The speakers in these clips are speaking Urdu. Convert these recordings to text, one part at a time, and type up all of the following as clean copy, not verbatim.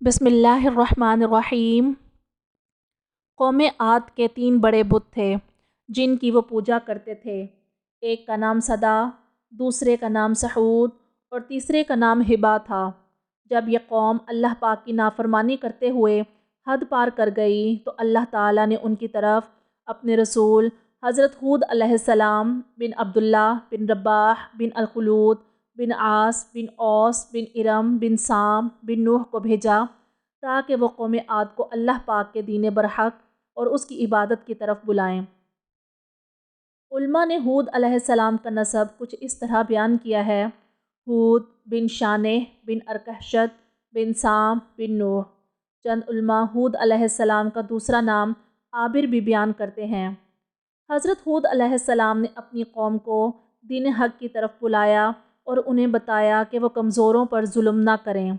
بسم اللہ الرحمن الرحیم۔ قوم عاد کے 3 بڑے بت تھے جن کی وہ پوجا کرتے تھے۔ ایک کا نام صدا، دوسرے کا نام سحود اور تیسرے کا نام ہبا تھا۔ جب یہ قوم اللہ پاک کی نافرمانی کرتے ہوئے حد پار کر گئی تو اللہ تعالیٰ نے ان کی طرف اپنے رسول حضرت ہود علیہ السلام بن عبداللہ بن رباح بن الخلود بن عاص بن اوس بن ارم بن سام بن نوح کو بھیجا تاکہ وہ قوم عاد کو اللہ پاک کے دین برحق اور اس کی عبادت کی طرف بلائیں۔ علماء نے ہود علیہ السلام کا نسب کچھ اس طرح بیان کیا ہے: ہود بن شانح بن ارکحشد بن سام بن نوح۔ چند علماء ہود علیہ السلام کا دوسرا نام عابر بھی بیان کرتے ہیں۔ حضرت ہود علیہ السلام نے اپنی قوم کو دین حق کی طرف بلایا اور انہیں بتایا کہ وہ کمزوروں پر ظلم نہ کریں،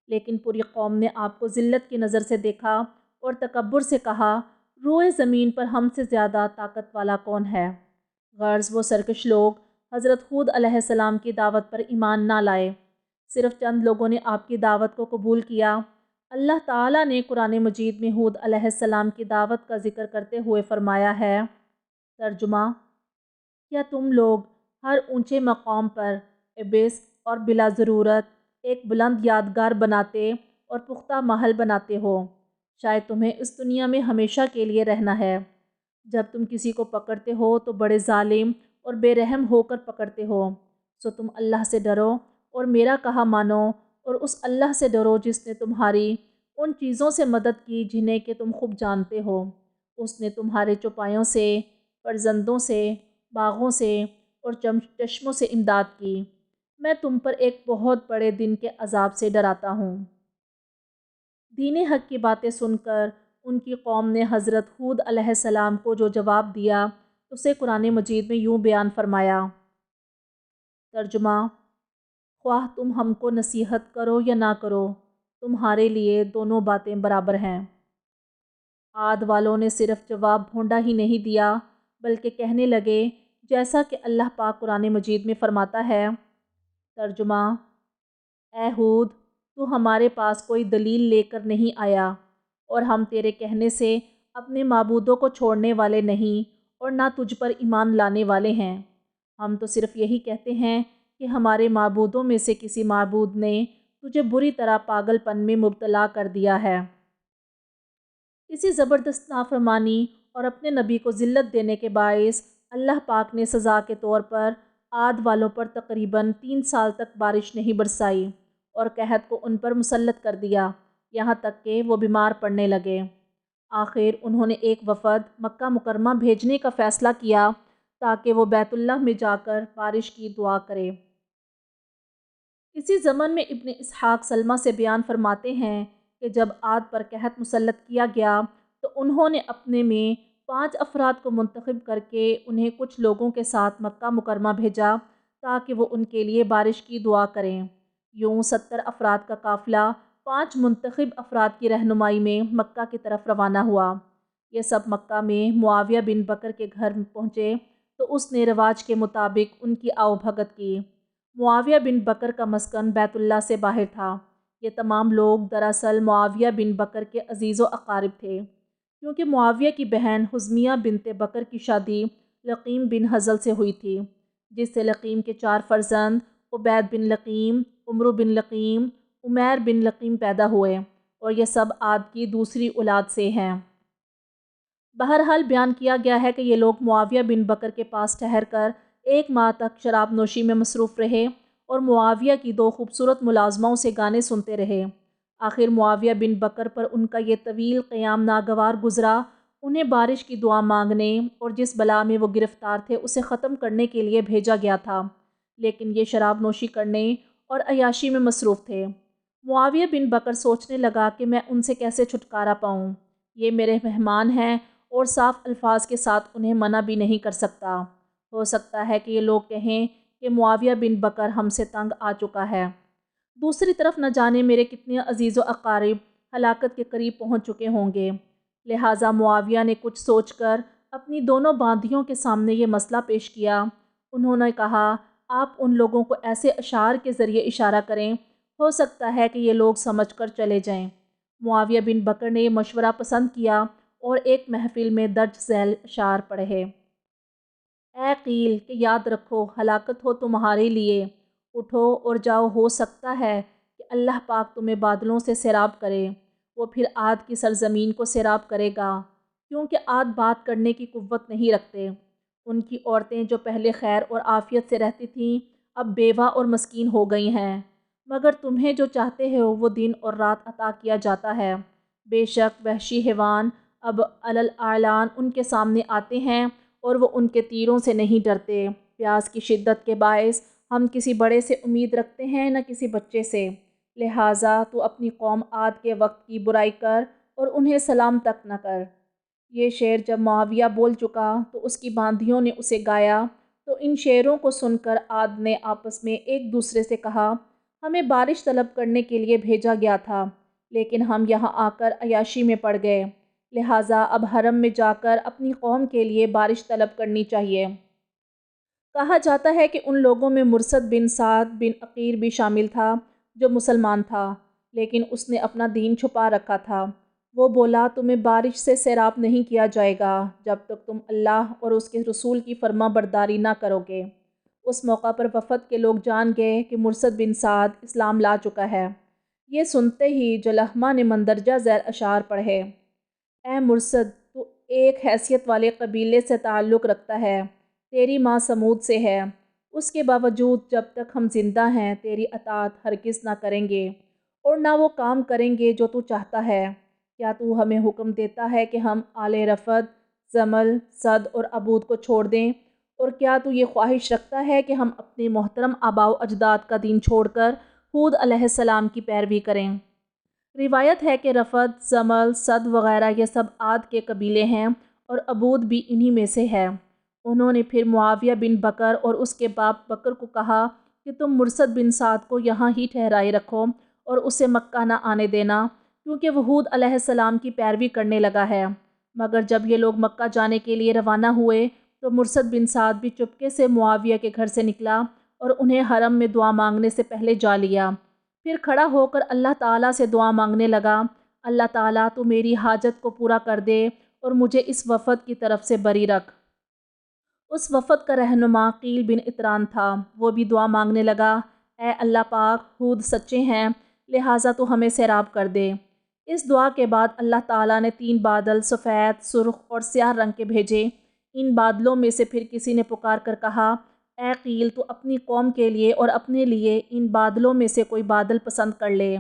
لیکن پوری قوم نے آپ کو ذلت کی نظر سے دیکھا اور تکبر سے کہا، روئے زمین پر ہم سے زیادہ طاقت والا کون ہے؟ غرض وہ سرکش لوگ حضرت ہود علیہ السلام کی دعوت پر ایمان نہ لائے۔ صرف چند لوگوں نے آپ کی دعوت کو قبول کیا۔ اللہ تعالیٰ نے قرآن مجید میں ہود علیہ السلام کی دعوت کا ذکر کرتے ہوئے فرمایا ہے: ترجمہ: کیا تم لوگ ہر اونچے مقام پر عبث اور بلا ضرورت ایک بلند یادگار بناتے اور پختہ محل بناتے ہو؟ شاید تمہیں اس دنیا میں ہمیشہ کے لیے رہنا ہے۔ جب تم کسی کو پکڑتے ہو تو بڑے ظالم اور بے رحم ہو کر پکڑتے ہو، سو تم اللہ سے ڈرو اور میرا کہا مانو، اور اس اللہ سے ڈرو جس نے تمہاری ان چیزوں سے مدد کی جنہیں کہ تم خوب جانتے ہو۔ اس نے تمہارے چوپایوں سے، فرزندوں سے، باغوں سے اور چشموں سے امداد کی۔ میں تم پر ایک بہت بڑے دن کے عذاب سے ڈراتا ہوں۔ دین حق کی باتیں سن کر ان کی قوم نے حضرت ہود علیہ السلام کو جو جواب دیا اسے قرآن مجید میں یوں بیان فرمایا۔ ترجمہ: خواہ تم ہم کو نصیحت کرو یا نہ کرو، تمہارے لیے دونوں باتیں برابر ہیں۔ عاد والوں نے صرف جواب بھونڈا ہی نہیں دیا بلکہ کہنے لگے جیسا کہ اللہ پاک قرآن مجید میں فرماتا ہے۔ ترجمہ: اے ہود، تو ہمارے پاس کوئی دلیل لے کر نہیں آیا اور ہم تیرے کہنے سے اپنے معبودوں کو چھوڑنے والے نہیں اور نہ تجھ پر ایمان لانے والے ہیں۔ ہم تو صرف یہی کہتے ہیں کہ ہمارے معبودوں میں سے کسی معبود نے تجھے بری طرح پاگل پن میں مبتلا کر دیا ہے۔ اسی زبردست نافرمانی اور اپنے نبی کو ذلت دینے کے باعث اللہ پاک نے سزا کے طور پر عاد والوں پر تقریباً 3 سال تک بارش نہیں برسائی اور قحط کو ان پر مسلط کر دیا، یہاں تک کہ وہ بیمار پڑنے لگے۔ آخر انہوں نے ایک وفد مکہ مکرمہ بھیجنے کا فیصلہ کیا تاکہ وہ بیت اللہ میں جا کر بارش کی دعا کرے۔ اسی ضمن میں ابن اسحاق سلمہ سے بیان فرماتے ہیں کہ جب عاد پر قحط مسلط کیا گیا تو انہوں نے اپنے میں 5 افراد کو منتخب کر کے انہیں کچھ لوگوں کے ساتھ مکہ مکرمہ بھیجا تاکہ وہ ان کے لیے بارش کی دعا کریں۔ یوں 70 افراد کا قافلہ 5 منتخب افراد کی رہنمائی میں مکہ کی طرف روانہ ہوا۔ یہ سب مکہ میں معاویہ بن بکر کے گھر پہنچے تو اس نے رواج کے مطابق ان کی آؤ بھگت کی۔ معاویہ بن بکر کا مسکن بیت اللہ سے باہر تھا۔ یہ تمام لوگ دراصل معاویہ بن بکر کے عزیز و اقارب تھے، کیونکہ معاویہ کی بہن حزمیہ بنت بکر کی شادی لقیم بن حضل سے ہوئی تھی، جس سے لقیم کے 4 فرزند عبید بن لقیم، عمرو بن لقیم، عمیر بن لقیم پیدا ہوئے، اور یہ سب عاد کی دوسری اولاد سے ہیں۔ بہرحال بیان کیا گیا ہے کہ یہ لوگ معاویہ بن بکر کے پاس ٹھہر کر 1 ماہ تک شراب نوشی میں مصروف رہے اور معاویہ کی 2 خوبصورت ملازماؤں سے گانے سنتے رہے۔ آخر معاویہ بن بکر پر ان کا یہ طویل قیام ناگوار گزرا۔ انہیں بارش کی دعا مانگنے اور جس بلا میں وہ گرفتار تھے اسے ختم کرنے کے لیے بھیجا گیا تھا، لیکن یہ شراب نوشی کرنے اور عیاشی میں مصروف تھے۔ معاویہ بن بکر سوچنے لگا کہ میں ان سے کیسے چھٹکارا پاؤں، یہ میرے مہمان ہیں اور صاف الفاظ کے ساتھ انہیں منع بھی نہیں کر سکتا۔ ہو سکتا ہے کہ یہ لوگ کہیں کہ معاویہ بن بکر ہم سے تنگ آ چکا ہے، دوسری طرف نہ جانے میرے کتنے عزیز و اقارب ہلاکت کے قریب پہنچ چکے ہوں گے۔ لہٰذا معاویہ نے کچھ سوچ کر اپنی دونوں باندیوں کے سامنے یہ مسئلہ پیش کیا۔ انہوں نے کہا، آپ ان لوگوں کو ایسے اشعار کے ذریعے اشارہ کریں، ہو سکتا ہے کہ یہ لوگ سمجھ کر چلے جائیں۔ معاویہ بن بکر نے یہ مشورہ پسند کیا اور ایک محفل میں درج ذیل اشعار پڑھے۔ اے قیل کہ یاد رکھو ہلاکت ہو تمہارے لیے، اٹھو اور جاؤ، ہو سکتا ہے کہ اللہ پاک تمہیں بادلوں سے سیراب کرے، وہ پھر عاد کی سرزمین کو سیراب کرے گا، کیونکہ عاد بات کرنے کی قوت نہیں رکھتے۔ ان کی عورتیں جو پہلے خیر اور عافیت سے رہتی تھیں اب بیوہ اور مسکین ہو گئی ہیں، مگر تمہیں جو چاہتے ہو وہ دن اور رات عطا کیا جاتا ہے۔ بے شک وحشی حیوان اب علل اعلان ان کے سامنے آتے ہیں اور وہ ان کے تیروں سے نہیں ڈرتے۔ پیاس کی شدت کے باعث ہم کسی بڑے سے امید رکھتے ہیں نہ کسی بچے سے، لہٰذا تو اپنی قوم عاد کے وقت کی برائی کر اور انہیں سلام تک نہ کر۔ یہ شعر جب معاویہ بول چکا تو اس کی باندیوں نے اسے گایا، تو ان شعروں کو سن کر عاد نے آپس میں ایک دوسرے سے کہا، ہمیں بارش طلب کرنے کے لیے بھیجا گیا تھا، لیکن ہم یہاں آ کر عیاشی میں پڑ گئے، لہٰذا اب حرم میں جا کر اپنی قوم کے لیے بارش طلب کرنی چاہیے۔ کہا جاتا ہے کہ ان لوگوں میں مرثد بن سعد بن عقیر بھی شامل تھا جو مسلمان تھا، لیکن اس نے اپنا دین چھپا رکھا تھا۔ وہ بولا، تمہیں بارش سے سیراب نہیں کیا جائے گا جب تک تم اللہ اور اس کے رسول کی فرما برداری نہ کرو گے۔ اس موقع پر وفد کے لوگ جان گئے کہ مرثد بن سعد اسلام لا چکا ہے۔ یہ سنتے ہی جلحمہ نے مندرجہ ذیل اشعار پڑھے۔ اے مرثد، تو ایک حیثیت والے قبیلے سے تعلق رکھتا ہے، تیری ماں سمود سے ہے، اس کے باوجود جب تک ہم زندہ ہیں تیری اطاعت ہرگز نہ کریں گے اور نہ وہ کام کریں گے جو تو چاہتا ہے۔ کیا تو ہمیں حکم دیتا ہے کہ ہم آل رفد، زمل، صد اور عبود کو چھوڑ دیں، اور کیا تو یہ خواہش رکھتا ہے کہ ہم اپنے محترم آباء و اجداد کا دین چھوڑ کر ہود علیہ السلام کی پیروی کریں؟ روایت ہے کہ رفد، زمل، صد وغیرہ یہ سب عاد کے قبیلے ہیں اور عبود بھی انہی میں سے ہے۔ انہوں نے پھر معاویہ بن بکر اور اس کے باپ بکر کو کہا کہ تم مرثد بن سعد کو یہاں ہی ٹھہرائے رکھو اور اسے مکہ نہ آنے دینا، کیونکہ وہ ہود علیہ السلام کی پیروی کرنے لگا ہے۔ مگر جب یہ لوگ مکہ جانے کے لیے روانہ ہوئے تو مرثد بن سعد بھی چپکے سے معاویہ کے گھر سے نکلا اور انہیں حرم میں دعا مانگنے سے پہلے جا لیا۔ پھر کھڑا ہو کر اللہ تعالیٰ سے دعا مانگنے لگا، اللہ تعالیٰ تو میری حاجت کو پورا کر دے اور مجھے اس وفد کی طرف سے بری رکھ۔ اس وفد کا رہنما قیل بن اطران تھا، وہ بھی دعا مانگنے لگا، اے اللہ پاک، ہود سچے ہیں، لہٰذا تو ہمیں سیراب کر دے۔ اس دعا کے بعد اللہ تعالیٰ نے 3 بادل سفید، سرخ اور سیاہ رنگ کے بھیجے۔ ان بادلوں میں سے پھر کسی نے پکار کر کہا، اے قیل، تو اپنی قوم کے لیے اور اپنے لیے ان بادلوں میں سے کوئی بادل پسند کر لے۔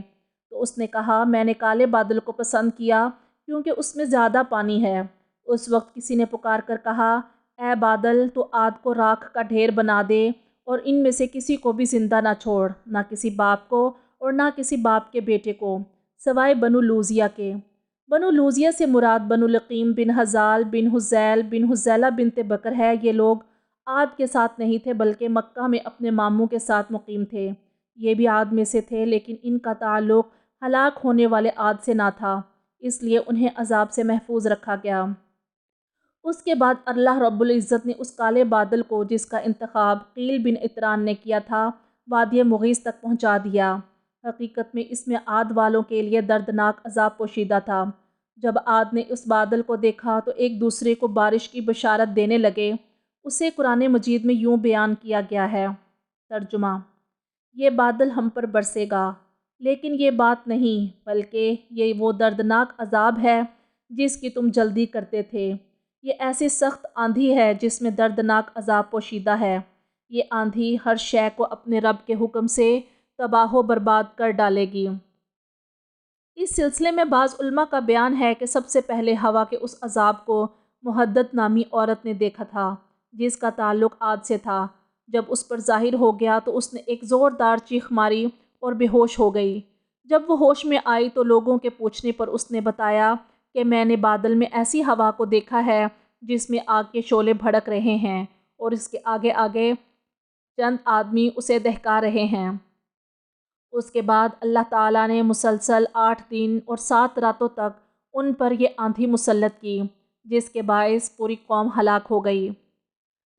تو اس نے کہا، میں نے کالے بادل کو پسند کیا کیونکہ اس میں زیادہ پانی ہے۔ اس وقت کسی نے پکار کر کہا، اے بادل، تو عاد کو راکھ کا ڈھیر بنا دے اور ان میں سے کسی کو بھی زندہ نہ چھوڑ، نہ کسی باپ کو اور نہ کسی باپ کے بیٹے کو، سوائے بنو لوذیہ کے۔ بنو لوذیہ سے مراد بنو لقیم بن حزال بن حزیل بن حزیلہ بنت بکر ہے۔ یہ لوگ عاد کے ساتھ نہیں تھے بلکہ مکہ میں اپنے ماموں کے ساتھ مقیم تھے۔ یہ بھی عاد میں سے تھے، لیکن ان کا تعلق ہلاک ہونے والے عاد سے نہ تھا، اس لیے انہیں عذاب سے محفوظ رکھا گیا۔ اس کے بعد اللہ رب العزت نے اس کالے بادل کو، جس کا انتخاب قیل بن اطران نے کیا تھا، وادی مغیث تک پہنچا دیا۔ حقیقت میں اس میں عاد والوں کے لیے دردناک عذاب پوشیدہ تھا۔ جب عاد نے اس بادل کو دیکھا تو ایک دوسرے کو بارش کی بشارت دینے لگے۔ اسے قرآن مجید میں یوں بیان کیا گیا ہے۔ ترجمہ: یہ بادل ہم پر برسے گا، لیکن یہ بات نہیں، بلکہ یہ وہ دردناک عذاب ہے جس کی تم جلدی کرتے تھے۔ یہ ایسی سخت آندھی ہے جس میں دردناک عذاب پوشیدہ ہے۔ یہ آندھی ہر شے کو اپنے رب کے حکم سے تباہ و برباد کر ڈالے گی۔ اس سلسلے میں بعض علماء کا بیان ہے کہ سب سے پہلے ہوا کے اس عذاب کو مہدد نامی عورت نے دیکھا تھا، جس کا تعلق عاد سے تھا۔ جب اس پر ظاہر ہو گیا تو اس نے ایک زوردار چیخ ماری اور بے ہوش ہو گئی۔ جب وہ ہوش میں آئی تو لوگوں کے پوچھنے پر اس نے بتایا کہ میں نے بادل میں ایسی ہوا کو دیکھا ہے جس میں آگ کے شعلے بھڑک رہے ہیں اور اس کے آگے آگے چند آدمی اسے دہکا رہے ہیں۔ اس کے بعد اللہ تعالیٰ نے مسلسل 8 دن اور 7 راتوں تک ان پر یہ آندھی مسلط کی، جس کے باعث پوری قوم ہلاک ہو گئی۔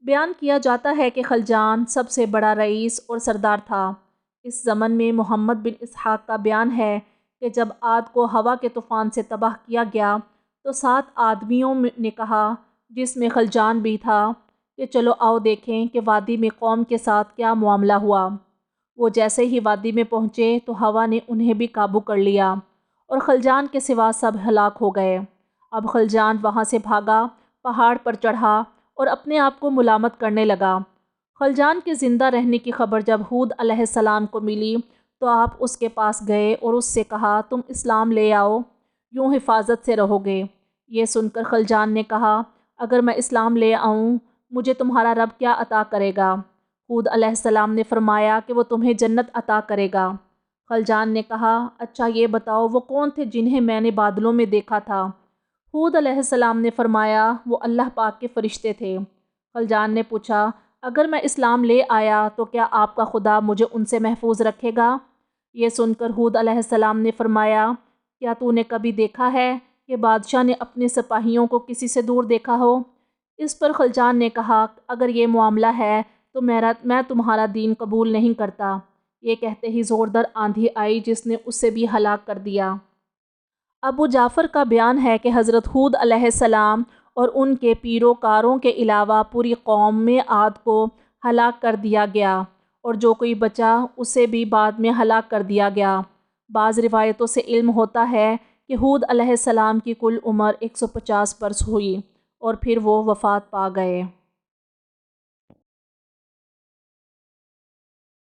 بیان کیا جاتا ہے کہ خلجان سب سے بڑا رئیس اور سردار تھا۔ اس زمن میں محمد بن اسحاق کا بیان ہے کہ جب عاد کو ہوا کے طوفان سے تباہ کیا گیا تو 7 آدمیوں نے کہا، جس میں خلجان بھی تھا، کہ چلو آؤ دیکھیں کہ وادی میں قوم کے ساتھ کیا معاملہ ہوا۔ وہ جیسے ہی وادی میں پہنچے تو ہوا نے انہیں بھی قابو کر لیا اور خلجان کے سوا سب ہلاک ہو گئے۔ اب خلجان وہاں سے بھاگا، پہاڑ پر چڑھا اور اپنے آپ کو ملامت کرنے لگا۔ خلجان کے زندہ رہنے کی خبر جب ہود علیہ السلام کو ملی تو آپ اس کے پاس گئے اور اس سے کہا، تم اسلام لے آؤ، یوں حفاظت سے رہو گے۔ یہ سن کر خلجان نے کہا، اگر میں اسلام لے آؤں مجھے تمہارا رب کیا عطا کرے گا؟ ہود علیہ السلام نے فرمایا کہ وہ تمہیں جنت عطا کرے گا۔ خلجان نے کہا، اچھا یہ بتاؤ وہ کون تھے جنہیں میں نے بادلوں میں دیکھا تھا؟ ہود علیہ السلام نے فرمایا، وہ اللہ پاک کے فرشتے تھے۔ خلجان نے پوچھا، اگر میں اسلام لے آیا تو کیا آپ کا خدا مجھے ان سے محفوظ رکھے گا؟ یہ سن کر ہود علیہ السلام نے فرمایا، کیا تو نے کبھی دیکھا ہے کہ بادشاہ نے اپنے سپاہیوں کو کسی سے دور دیکھا ہو؟ اس پر خلجان نے کہا، اگر یہ معاملہ ہے تو میں تمہارا دین قبول نہیں کرتا۔ یہ کہتے ہی زوردار آندھی آئی جس نے اسے بھی ہلاک کر دیا۔ ابو جعفر کا بیان ہے کہ حضرت ہود علیہ السلام اور ان کے پیروکاروں کے علاوہ پوری قوم میں عاد کو ہلاک کر دیا گیا اور جو کوئی بچا اسے بھی بعد میں ہلاک کر دیا گیا۔ بعض روایتوں سے علم ہوتا ہے کہ ہود علیہ السلام کی کل عمر 150 برس ہوئی اور پھر وہ وفات پا گئے۔